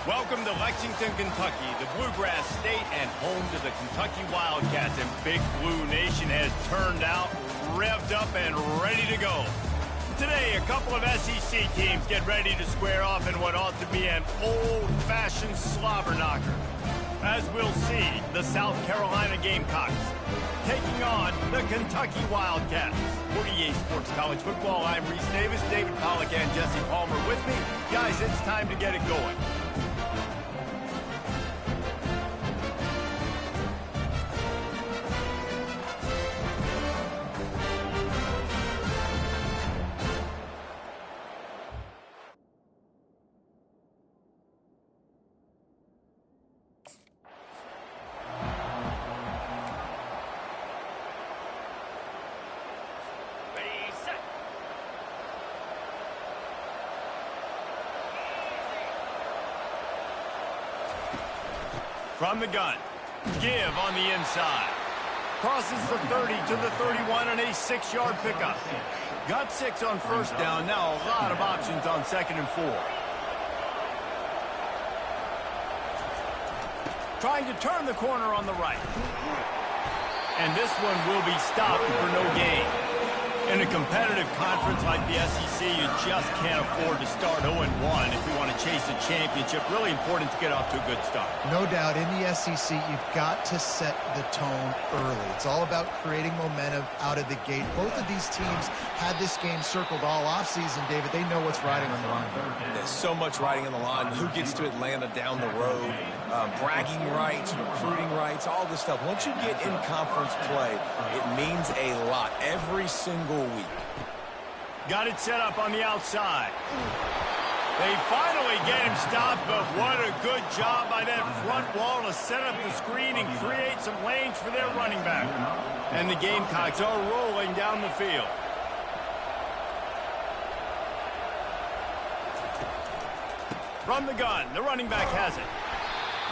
Welcome to Lexington, Kentucky, the Bluegrass State and home to the Kentucky Wildcats. And Big Blue Nation has turned out, revved up, and ready to go. Today, a couple of SEC teams get ready to square off in what ought to be an old-fashioned slobber knocker. As we'll see, the South Carolina Gamecocks taking on the Kentucky Wildcats. 48 Sports College Football, I'm Reese Davis, David Pollack, and Jesse Palmer with me. Guys, it's time to get it going. From the gun, give on the inside. Crosses the 30 to the 31 and a 6-yard pickup. Got 6 on first down, now a lot of options on 2nd and 4. Trying to turn the corner on the right. And this one will be stopped for no gain. In a competitive conference like the SEC, you just can't afford to start 0-1 if you want to chase a championship. Really important to get off to a good start. No doubt, in the SEC, you've got to set the tone early. It's all about creating momentum out of the gate. Both of these teams had this game circled all offseason, David. They know what's riding on the line. There's so much riding on the line. Who gets to Atlanta down the road? Bragging rights, recruiting rights, all this stuff. Once you get in conference play, it means a lot every single week. Got it set up on the outside. They finally get him stopped, but what a good job by that front wall to set up the screen and create some lanes for their running back. And the Gamecocks are rolling down the field. From the gun, the running back has it.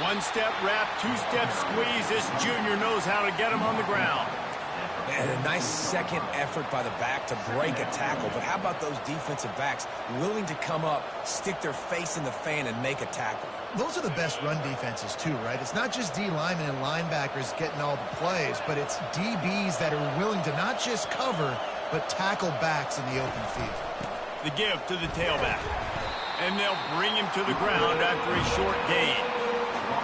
One-step wrap, two-step squeeze. This junior knows how to get him on the ground. And a nice second effort by the back to break a tackle. But how about those defensive backs willing to come up, stick their face in the fan, and make a tackle? Those are the best run defenses, too, right? It's not just D linemen and linebackers getting all the plays, but it's DBs that are willing to not just cover, but tackle backs in the open field. The give to the tailback. And they'll bring him to the ground after a short gain.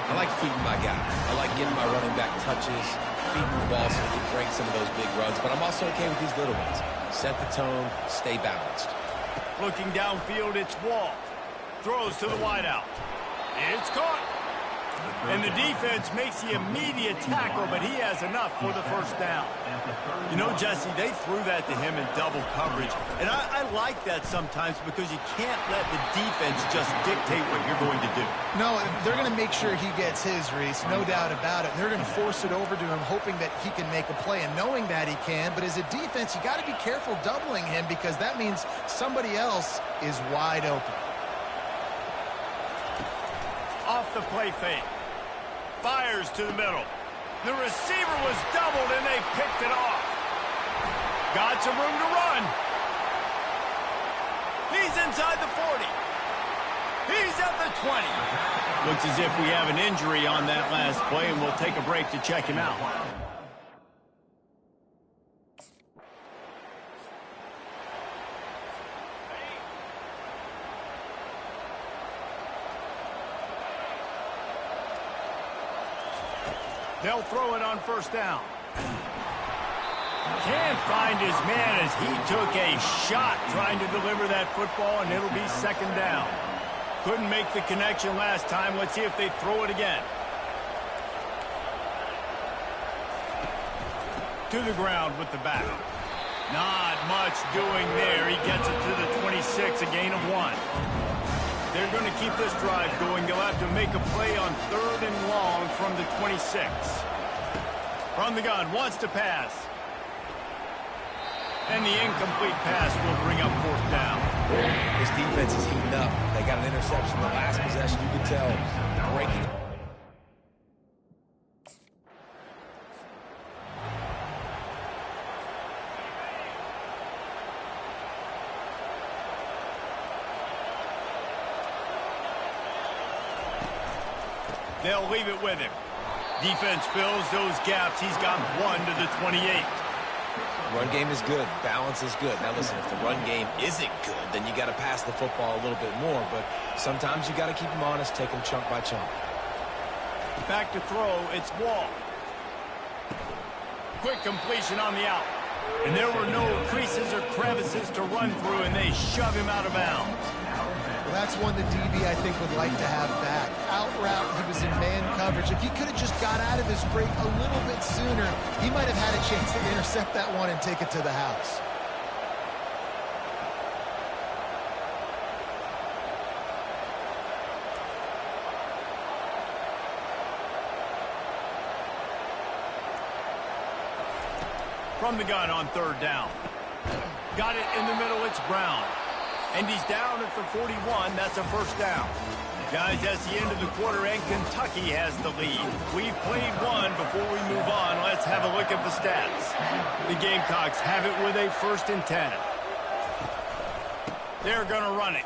I like feeding my guy. I like getting my running back touches, feeding the ball so he can break some of those big runs. But I'm also okay with these little ones. Set the tone, stay balanced. Looking downfield, it's Wall. Throws to the wideout. It's caught. And the defense makes the immediate tackle, but he has enough for the first down. You know, Jesse, they threw that to him in double coverage. And I like that sometimes because you can't let the defense just dictate what you're going to do. No, they're going to make sure he gets his, Reese. No doubt about it. They're going to force it over to him, hoping that he can make a play and knowing that he can. But as a defense, you got to be careful doubling him because that means somebody else is wide open. Off the play fake. Fires to the middle. The receiver was doubled and they picked it off. Got some room to run. He's inside the 40. He's at the 20. Looks as if we have an injury on that last play, and we'll take a break to check him out. They'll throw it on first down. Can't find his man as he took a shot trying to deliver that football, and it'll be 2nd down. Couldn't make the connection last time. Let's see if they throw it again. To the ground with the back. Not much doing there. He gets it to the 26, a gain of 1. They're going to keep this drive going. They'll have to make a play on 3rd and long from the 26. From the gun, wants to pass. And the incomplete pass will bring up 4th down. This defense is heating up. They got an interception the last possession. You can tell. Breaking. They'll leave it with him. Defense fills those gaps. He's got 1 to the 28. Run game is good. Balance is good. Now, listen, if the run game isn't good, then you got to pass the football a little bit more. But sometimes you got to keep them honest, take them chunk by chunk. Back to throw. It's Wall. Quick completion on the out. And there were no creases or crevices to run through, and they shove him out of bounds. Well, that's one the DB, I think, would like to have back. Out route, he was in man coverage. If he could have just got out of his break a little bit sooner, he might have had a chance to intercept that one and take it to the house. From the gun on 3rd down. Got it in the middle. It's Brown. And he's down at the 41. That's a 1st down. Guys, that's the end of the quarter, and Kentucky has the lead. We've played one. Before we move on, let's have a look at the stats. The Gamecocks have it with a 1st and 10. They're going to run it.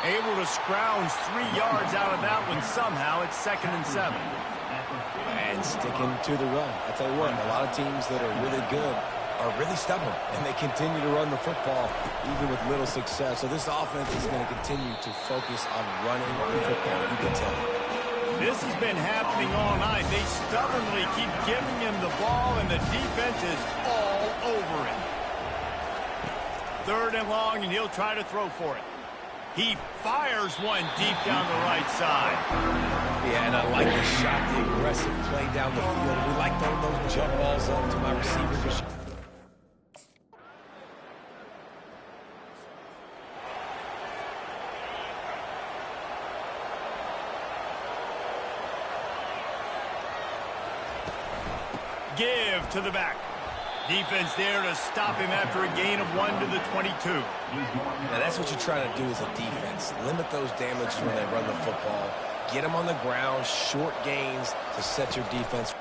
Able to scrounge 3 yards out of that one somehow. It's 2nd and 7. And sticking to the run. I tell you what, a lot of teams that are really good are really stubborn, and they continue to run the football even with little success. So this offense is going to continue to focus on running the football. You can tell. This has been happening all night. They stubbornly keep giving him the ball, and the defense is all over it. 3rd and long, and he'll try to throw for it. He fires one deep down the right side. Yeah, and I like the shot, the aggressive play down the field. We like throwing those jump balls up to my receivers. Give to the back. Defense there to stop him after a gain of 1 to the 22. Now, that's what you're trying to do as a defense. Limit those damages when they run the football. Get them on the ground, short gains to set your defense.